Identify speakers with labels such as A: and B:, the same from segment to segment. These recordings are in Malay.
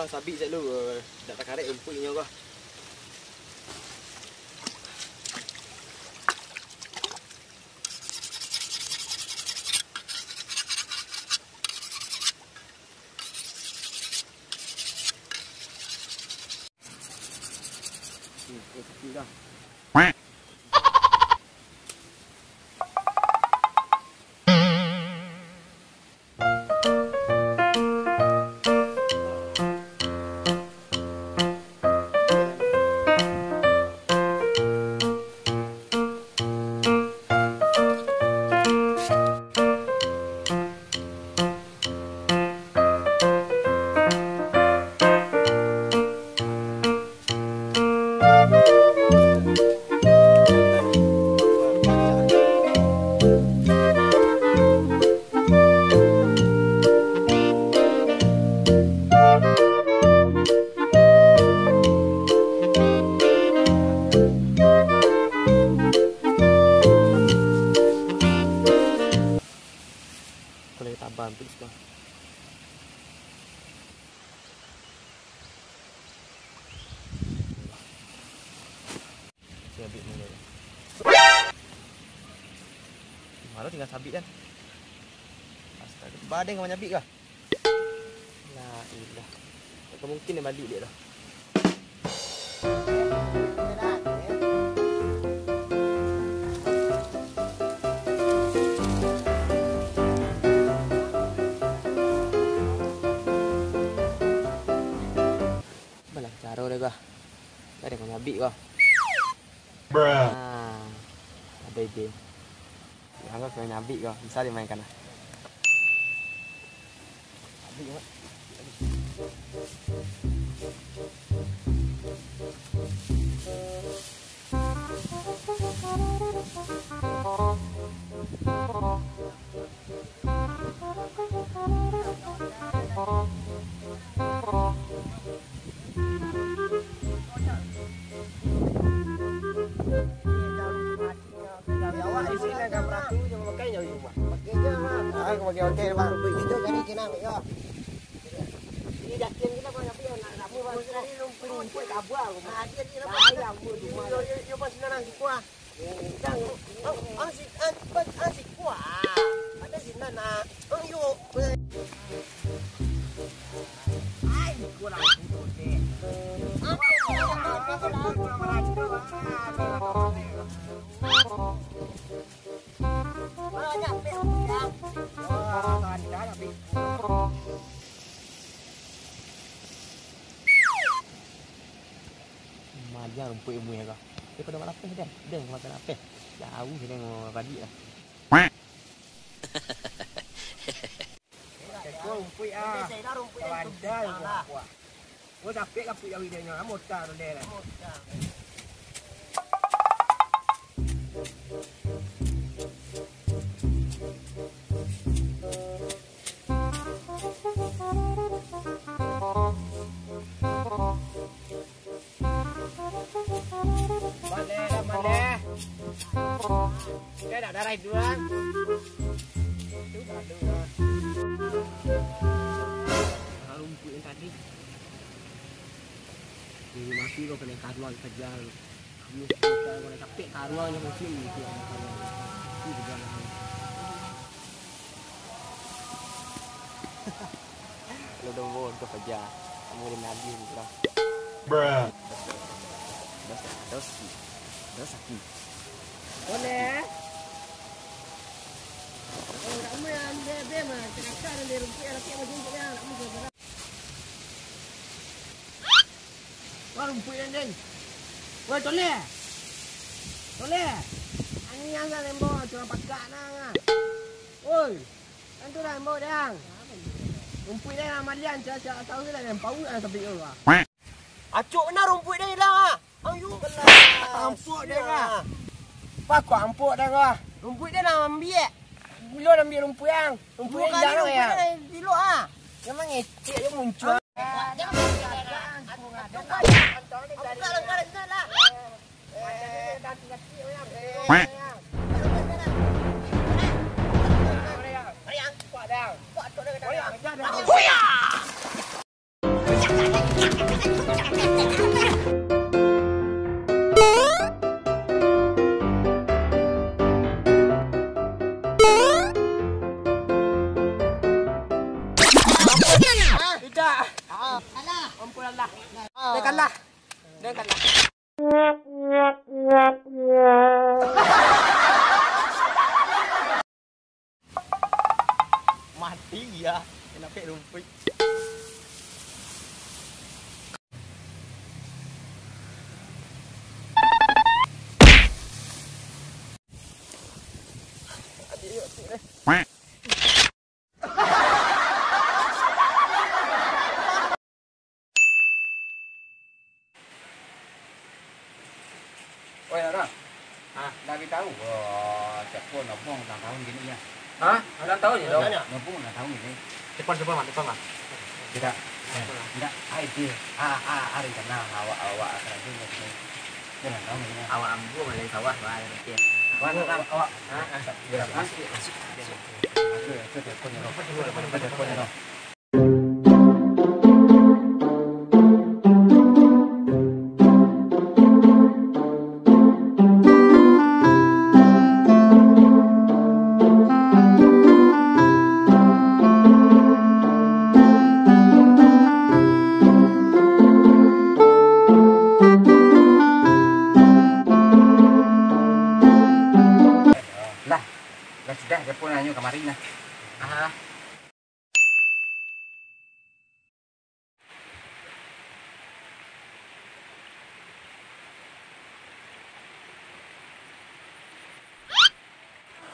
A: sabit sekejap dulu. Dak tak karek rumputnya kau. Okey dah. Boleh tambah ambil semua. Saya ambil mula. Malu tinggal sabit kan. Astaga, badeng banyak ambil kah? La ilah. Tak mungkin dia balik dia dah. Cara dia kah? Ada kau nyabik kah? Bruh. Ada ide. Anggap kau nyabik kah? Bisa dimainkan lah. Nyabik kah? Okey, bang. Begitu jadi kena yo. Ini jakin kita banyak pion nak mu bang. Ini rumput abang. Ada di dalam aku di mana. Yo pas nang kuah. Dang. Asik kuah. Ada di sana. Yo. Ai, kurang itu deh. Majang rumput ilmu ya kau. Dia pada makan apa dah? Dia makan apa? Jauh dia tengok padi lah. Kau rumput ah. Pada rumput. Kau capek kapuk jauh dia nya. Motor dia lah. Dia dah darah duluan. Itu dah dua. Rumput yang tadi. Ini masih kau kena karuan kerja. Kamu kena capek karuan yang musim itu. Itu berjalan. Kalau dah bawa kau kerja, kamu dah nabi lah. Bruh. Dah sakit. Boleh. Oh, kamu yang bebe mah, cakap dia rumput yang laki macam tu yang kamu berapa? Wah, rumput yang deng. Wah, toleh. Toleh. Ani yang dah lembo, cuma pakak nang. Oi. Kan tu dah lembo dang. Rumput dia amalian, saya tahu dah yang pau dah sampai ke lah. Acuk benar rumput dia dah. Ayu. Ampuk dia lah. Pak kau ampuk dah kau. Rumput dia nak ambil. Bila nak ambil rumput yang. Rumput yang jarang ya. Dilo ah. Memang ngecek dia muncul. Jangan lah.
B: Oh ya, Ram. Lagi tahu. Oh, Jepun nopong tahun gini ya.
A: Hah? Ada tahu ya dong?
B: Nopong tahun gini.
A: Depan Mas.
B: Tidak. Tidak. Idea. Hari kenal awak kerja ini. Jangan tahu ini.
A: Awak ambu malah sawah wae dia.
B: Awak. Ya, masuk. Itu teleponnya. Sudah, dia pun hanya kemarin lah.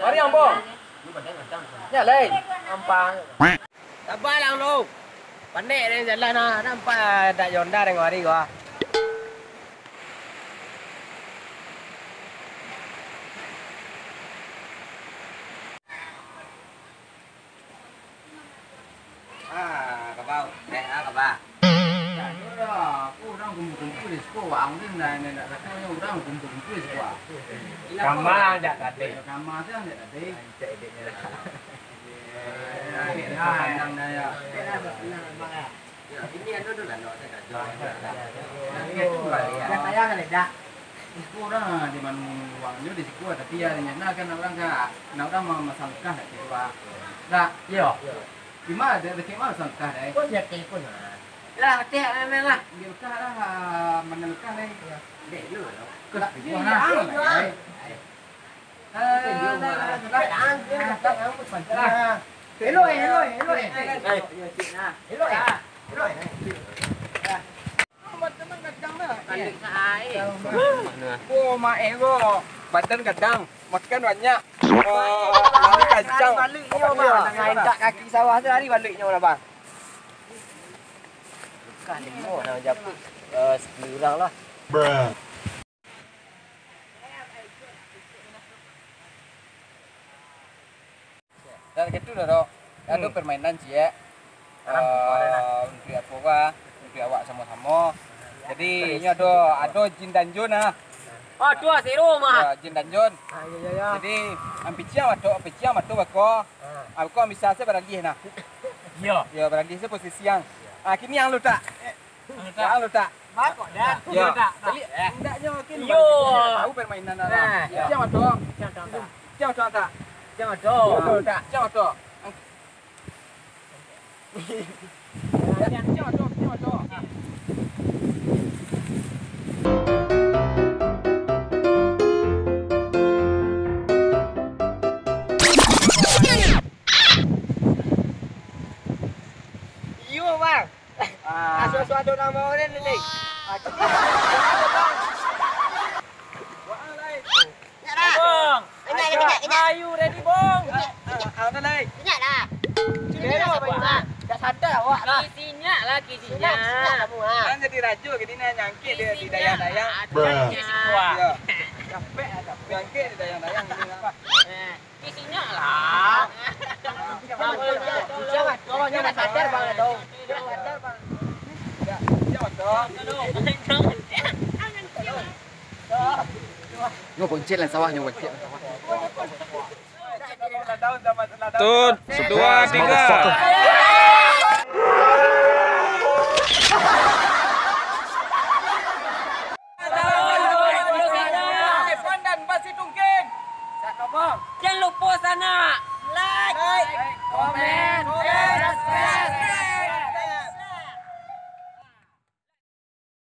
A: Mari ambo. Ya lain. Ampang. Sabar lang lu. Pandai rin jalan na. Nampak dak yonda ring mari gua.
B: Kabau. Kabau. Ya, aku orang kumpul-kumpul di sekolah. Ang din na katanya orang kumpul-kumpul di sekolah.
A: Kamang dak kate.
B: Kamang sih enggak tadi. Ini ada dulu lah, di sekolah di mana uangnya di sekolah tapi ya ternyata kan orang kan masalahkah di sekolah. Nah, iya. Di mana ada mana masalahkah deh?
A: Pun ya telepon
B: Lah, teh memang lah. Biarkah lah menelkah deh. Dek lu. Hello. Oh, mak ego. Badan kadang makan banyak. Lari kacang. Baliknya bang. Ngaindak kaki sawah tu lari baliknya mana bang?
A: Bukan demo nak jawab 10 orang lah.
B: Dan gitu dah. Ada permainan sih ya. Untuk apa? Untuk awak sama-sama. Jadi ini ada Jin dan Jun ah.
A: Oh, 2-0 mah.
B: Ya, Jin dan Jun.
A: Ya.
B: Jadi ampicia matu bako. Aku bisa saya beralih nah.
A: Ya.
B: Ya beralih saya posisi yang. Kini yang lu tak. Yang lu tak.
A: Mak kok dah.
B: Ya. Jadi hendaknya kini.
A: Yo.
B: Tahu permainan lah. Jangan matu. Jangan tak.
A: Jangan dong.
B: Jangan matu. Jangan matu. Suatu nama orang ni.
A: Bong. Ayu ready bong.
B: Ada lagi.
C: Ingat dah.
A: Tak sadar awak lah.
C: Kisinya lah, kisinya.
A: Kamu ah.
B: Kan jadi raju gini nak nyangkit dia di dayang-dayang.
C: Kisinya.
B: Ya. Capek nyangkit di dayang-dayang gini apa?
C: Kisinya lah.
A: Jangan, tolongnya tak sadar bang dong.
B: Sadar bang. Jangan dong. Nyo boncet lah sawah nyo boncet.
D: Tun, 2, 3.